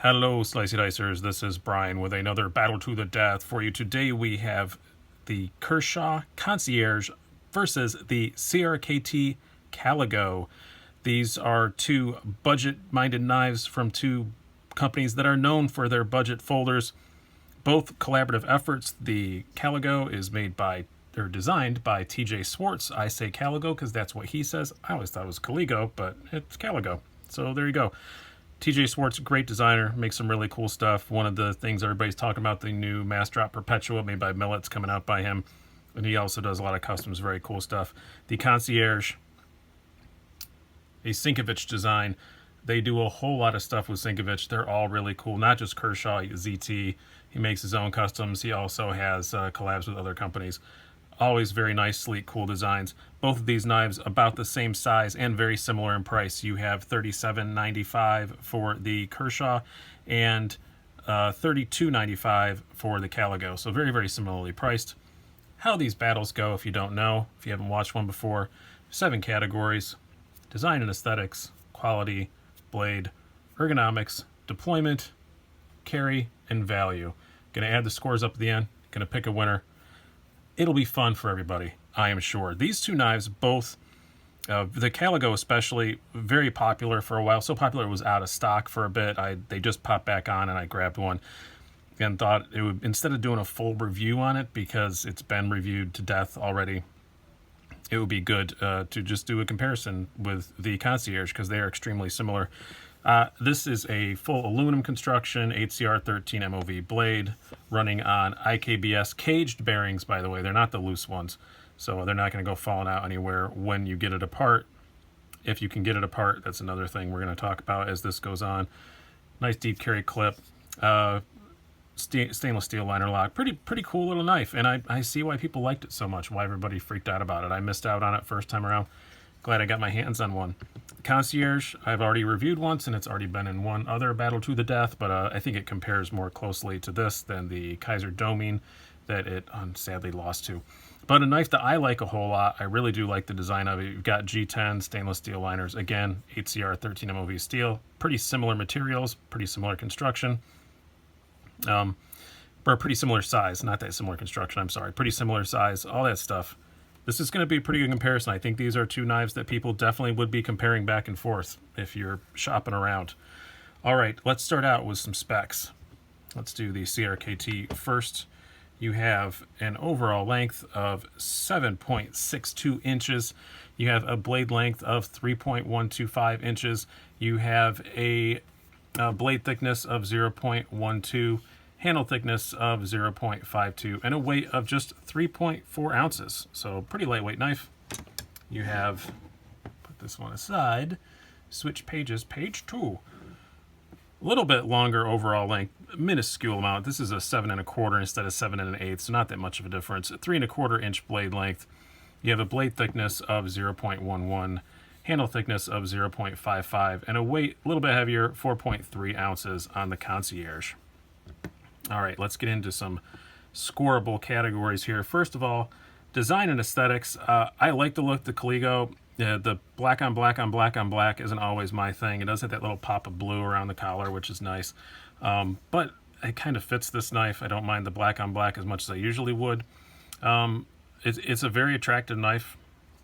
Hello, Slicey Dicers. This is Brian with another Battle to the Death for you. Today we have the Kershaw Concierge versus the CRKT Caligo. These are two budget-minded knives from two companies that are known for their budget folders. Both collaborative efforts. The Caligo is made by or designed by TJ Swartz. I say Caligo because that's what he says. I always thought it was Caligo, but it's Caligo. So there you go. TJ Swartz, great designer, makes some really cool stuff. One of the things everybody's talking about, the new Mass Drop Perpetua made by Millet's coming out by him. And he also does a lot of customs, very cool stuff. The Concierge, a Sinkovich design. They do a whole lot of stuff with Sinkovich. They're all really cool. Not just Kershaw, ZT. He makes his own customs. He also has collabs with other companies. Always very nice, sleek, cool designs. Both of these knives about the same size and very similar in price. You have $37.95 for the Kershaw and $32.95 for the Caligo. So very, very similarly priced. How these battles go, if you don't know, if you haven't watched one before, 7 categories: design and aesthetics, quality, blade, ergonomics, deployment, carry, and value. Gonna add the scores up at the end. Gonna pick a winner. It'll be fun for everybody, I am sure. These two knives, both, the Caligo especially, very popular for a while. So popular it was out of stock for a bit. They just popped back on and I grabbed one and thought it would, instead of doing a full review on it because it's been reviewed to death already, it would be good to just do a comparison with the Concierge because they are extremely similar. This is a full aluminum construction, HCR13 MOV blade, running on IKBS caged bearings, by the way. They're not the loose ones, so they're not going to go falling out anywhere when you get it apart. If you can get it apart, that's another thing we're going to talk about as this goes on. Nice deep carry clip, stainless steel liner lock. Pretty cool little knife, and I see why people liked it so much, why everybody freaked out about it. I missed out on it first time around. Glad I got my hands on one. Concierge, I've already reviewed once, and it's already been in one other Battle to the Death, but I think it compares more closely to this than the Kaiser Domine that it sadly lost to. But a knife that I like a whole lot. I really do like the design of it. You've got G10 stainless steel liners. Again, HCR 13 MOV steel. Pretty similar materials, pretty similar construction. Or pretty similar size. Not that similar construction, I'm sorry. Pretty similar size, all that stuff. This is going to be a pretty good comparison. I think these are two knives that people definitely would be comparing back and forth if you're shopping around. All right, let's start out with some specs. Let's do the CRKT first. You have an overall length of 7.62 inches. You have a blade length of 3.125 inches. You have a blade thickness of 0.12, handle thickness of 0.52, and a weight of just 3.4 ounces. So pretty lightweight knife. You have, put this one aside, switch pages, page 2. A little bit longer overall length, minuscule amount. This is a 7 1/4 instead of 7 1/8, so not that much of a difference. 3 1/4 inch blade length. You have a blade thickness of 0.11, handle thickness of 0.55, and a weight a little bit heavier, 4.3 ounces on the Concierge. All right, let's get into some scoreable categories here. First of all, design and aesthetics. I like the look of the Caligo. The black on black on black on black isn't always my thing. It does have that little pop of blue around the collar, which is nice. But it kind of fits this knife. I don't mind the black on black as much as I usually would. It's a very attractive knife.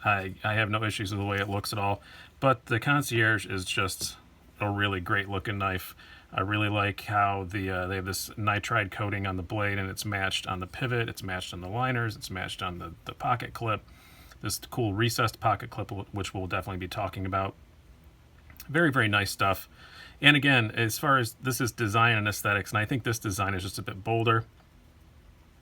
I have no issues with the way it looks at all. But the Concierge is just a really great looking knife. I really like how they have this nitride coating on the blade, and it's matched on the pivot, it's matched on the liners, it's matched on the pocket clip. This cool recessed pocket clip, which we'll definitely be talking about. Very, very nice stuff. And again, as far as this is design and aesthetics, and I think this design is just a bit bolder.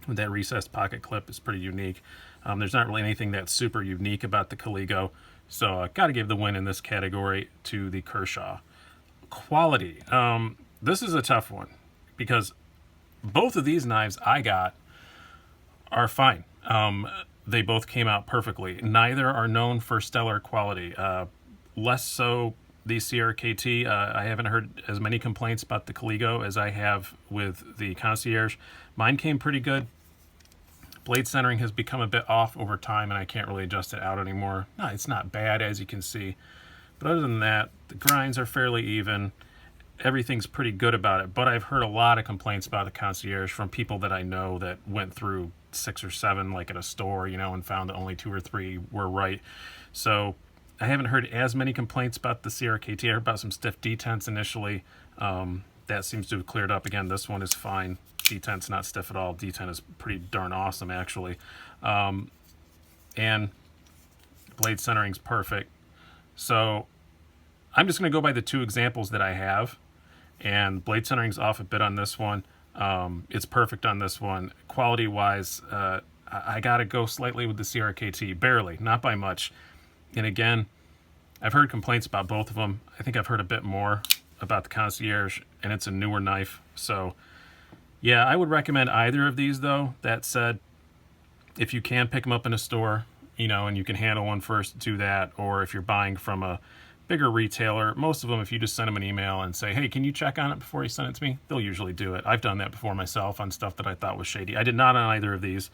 That recessed pocket clip is pretty unique. There's not really anything that's super unique about the Caligo, so I got to give the win in this category to the Kershaw. Quality. This is a tough one because both of these knives I got are fine. They both came out perfectly. Neither are known for stellar quality. Less so the CRKT. I haven't heard as many complaints about the Caligo as I have with the Concierge. Mine came pretty good. Blade centering has become a bit off over time, and I can't really adjust it out anymore. No, it's not bad, as you can see. But other than that, the grinds are fairly even. everything's pretty good about it. But I've heard a lot of complaints about the Concierge from people that I know that went through 6 or 7, like at a store, you know, and found that only 2 or 3 were right. So I haven't heard as many complaints about the CRKT. I heard about some stiff detents initially. That seems to have cleared up. Again, this one is fine. Detent's not stiff at all. Detent is pretty darn awesome, actually. And blade centering's perfect. So I'm just going to go by the 2 examples that I have. And blade centering's off a bit on this one. It's perfect on this one. Quality-wise, I got to go slightly with the CRKT. Barely, not by much. And again, I've heard complaints about both of them. I think I've heard a bit more about the Concierge, and it's a newer knife. So, yeah, I would recommend either of these, though. That said, if you can pick them up in a store, you know, and you can handle one first, do that. Or if you're buying from a bigger retailer, most of them, if you just send them an email and say, hey, can you check on it before you send it to me? They'll usually do it. I've done that before myself on stuff that I thought was shady. I did not on either of these,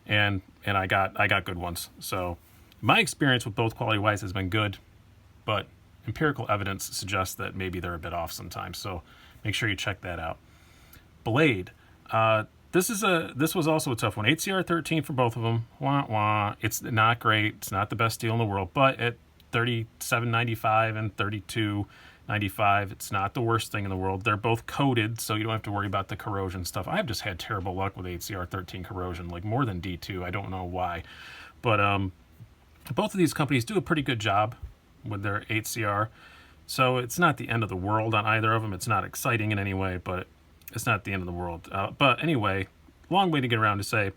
and I got good ones. So my experience with both quality-wise has been good, but empirical evidence suggests that maybe they're a bit off sometimes. So make sure you check that out. Blade. This was also a tough one. 8CR13 for both of them. Wah, wah. It's not great. It's not the best steel in the world, but at $37.95 and $32.95, it's not the worst thing in the world. They're both coated, so you don't have to worry about the corrosion stuff. I've just had terrible luck with 8CR13 corrosion, like more than D2. I don't know why. But both of these companies do a pretty good job with their 8CR. So it's not the end of the world on either of them. It's not exciting in any way, but it's not the end of the world. But anyway, long way to get around to say,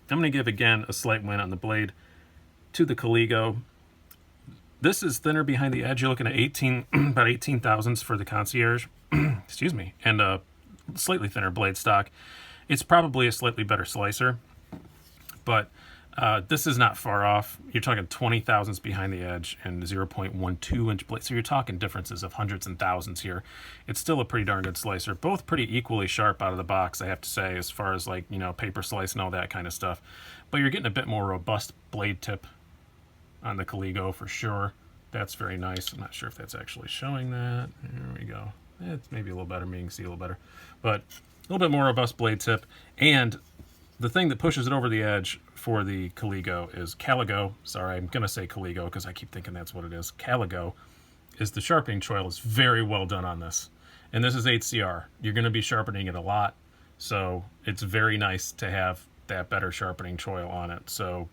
I'm going to give, again, a slight win on the blade to the Caligo. This is thinner behind the edge. You're looking at about 18 thousandths for the Concierge. Excuse me. And a slightly thinner blade stock. It's probably a slightly better slicer, but this is not far off. You're talking 20 thousandths behind the edge and 0.12 inch blade. So you're talking differences of hundreds and thousands here. It's still a pretty darn good slicer. Both pretty equally sharp out of the box, I have to say, as far as, like, you know, paper slice and all that kind of stuff. But you're getting a bit more robust blade tip on the Caligo for sure. That's very nice. I'm not sure if that's actually showing that. There we go. It's maybe a little better. Maybe you can see a little better. But a little bit more robust blade tip. And the thing that pushes it over the edge for the Caligo is Caligo. Sorry, I'm going to say Caligo because I keep thinking that's what it is. Caligo is the sharpening choil is very well done on this. And this is 8CR. You're going to be sharpening it a lot. So it's very nice to have that better sharpening choil on it. So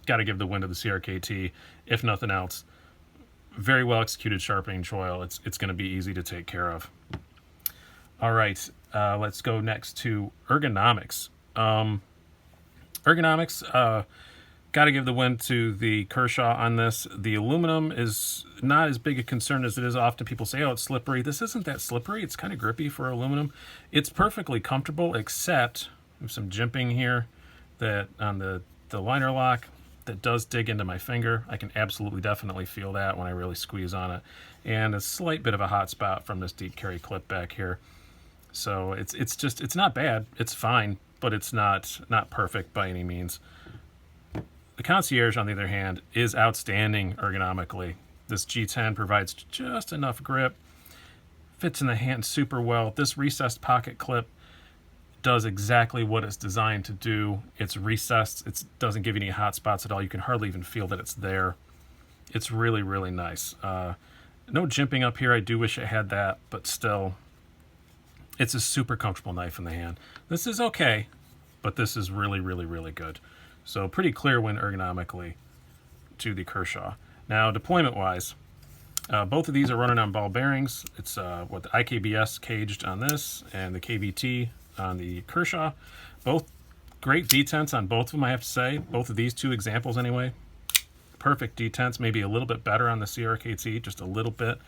got to give the win to the CRKT, if nothing else. Very well executed sharpening choil. It's going to be easy to take care of. All right, let's go next to ergonomics. Ergonomics, got to give the win to the Kershaw on this. The aluminum is not as big a concern as it is often. People say, oh, it's slippery. This isn't that slippery. It's kind of grippy for aluminum. It's perfectly comfortable, except there's some jimping here that on the liner lock that does dig into my finger. I can absolutely definitely feel that when I really squeeze on it. And a slight bit of a hot spot from this deep carry clip back here. So it's not bad. It's fine, but it's not perfect by any means. The Concierge, on the other hand, is outstanding ergonomically. This G10 provides just enough grip, fits in the hand super well. This recessed pocket clip does exactly what it's designed to do. It's recessed. It doesn't give you any hot spots at all. You can hardly even feel that it's there. It's really, really nice. No jimping up here. I do wish it had that, but still, it's a super comfortable knife in the hand. This is okay, but this is really, really, really good. So pretty clear win ergonomically to the Kershaw. Now, deployment-wise, both of these are running on ball bearings. It's the IKBS caged on this and the KVT on the Kershaw. Both great detents on both of them, I have to say. Both of these 2 examples anyway. Perfect detents, maybe a little bit better on the CRKT, just a little bit.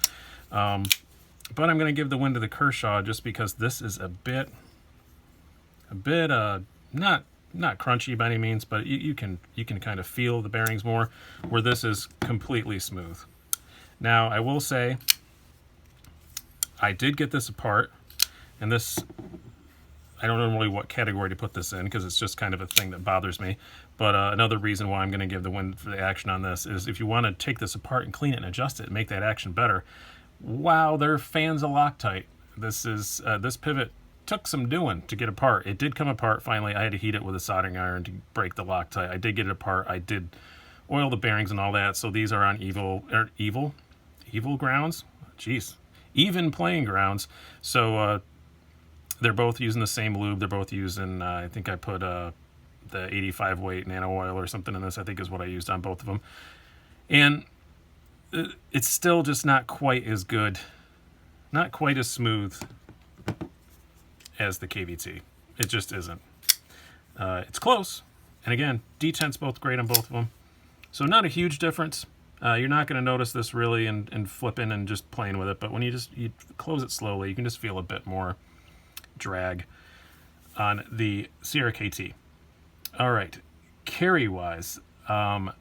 But I'm going to give the win to the Kershaw just because this is a bit not crunchy by any means, but you can kind of feel the bearings more, where this is completely smooth. Now, I will say, I did get this apart, and this, I don't know really what category to put this in because it's just kind of a thing that bothers me. But another reason why I'm going to give the win for the action on this is if you want to take this apart and clean it and adjust it and make that action better, wow, they're fans of Loctite. This pivot took some doing to get apart. It did come apart finally. I had to heat it with a soldering iron to break the Loctite. I did get it apart. I did oil the bearings and all that. So these are on evil grounds. Jeez, even playing grounds. So they're both using the same lube. They're both using. I think I put the 85 weight nano oil or something in this. I think is what I used on both of them. And it's still just not quite as good, not quite as smooth as the KVT. It just isn't. It's close. And again, detent's both great on both of them. So not a huge difference. You're not going to notice this really in flipping and just playing with it, but when you close it slowly, you can just feel a bit more drag on the CRKT. All right, carry-wise, got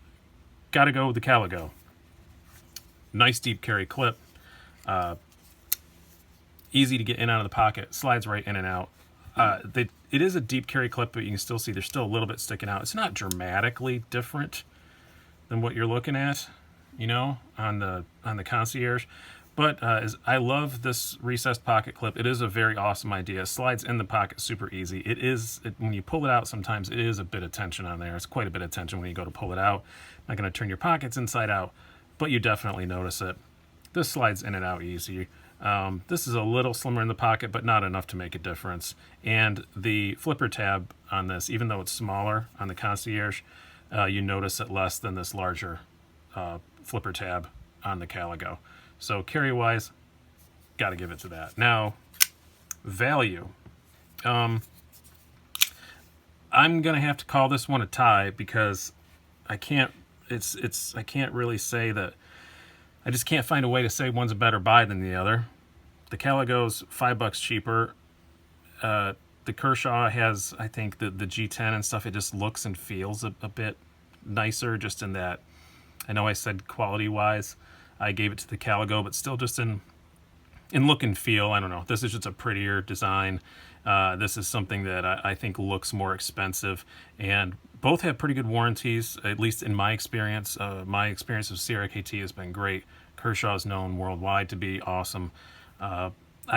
to go with the Caligo. Nice deep carry clip. Easy to get in and out of the pocket. Slides right in and out. It is a deep carry clip, but you can still see there's still a little bit sticking out. It's not dramatically different than what you're looking at, you know, on the Concierge. But I love this recessed pocket clip. It is a very awesome idea. It slides in the pocket super easy. When you pull it out, sometimes it is a bit of tension on there. It's quite a bit of tension when you go to pull it out. Not going to turn your pockets inside out, but you definitely notice it. This slides in and out easy. This is a little slimmer in the pocket, but not enough to make a difference. And the flipper tab on this, even though it's smaller on the Concierge, you notice it less than this larger flipper tab on the Caligo. So carry-wise, got to give it to that. Now, value. I'm gonna have to call this one a tie because I can't. I can't really say that. I just can't find a way to say one's a better buy than the other. The Caligo's $5 cheaper. The Kershaw has, I think, the G10 and stuff. It just looks and feels a bit nicer, just in that. I know I said quality-wise, I gave it to the Caligo, but still just in look and feel, I don't know. This is just a prettier design. This is something that I think looks more expensive, and both have pretty good warranties, at least in my experience. My experience with CRKT has been great. Kershaw is known worldwide to be awesome. I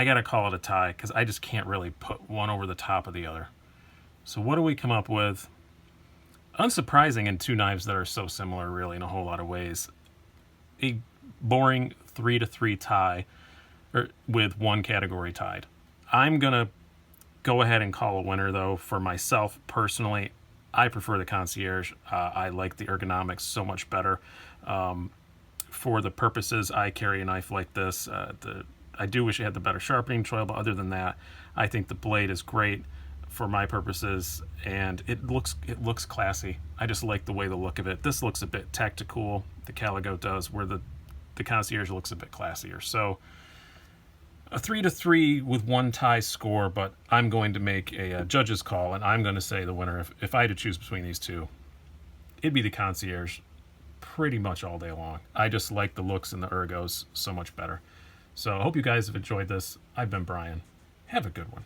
got to call it a tie because I just can't really put one over the top of the other. So what do we come up with? Unsurprising in two knives that are so similar, really, in a whole lot of ways. A boring 3-3 tie with one category tied. I'm going to go ahead and call a winner, though, for myself personally. I prefer the Concierge. I like the ergonomics so much better. For the purposes I carry a knife like this, I do wish it had the better sharpening choil, but other than that, I think the blade is great for my purposes, and it looks classy. I just like the way the look of it. This looks a bit tactical, the Caligo does, where the Concierge looks a bit classier. So a 3-3 with one tie score, but I'm going to make a judge's call, and I'm going to say the winner. If I had to choose between these two, it'd be the Concierge pretty much all day long. I just like the looks and the ergos so much better. So I hope you guys have enjoyed this. I've been Brian. Have a good one.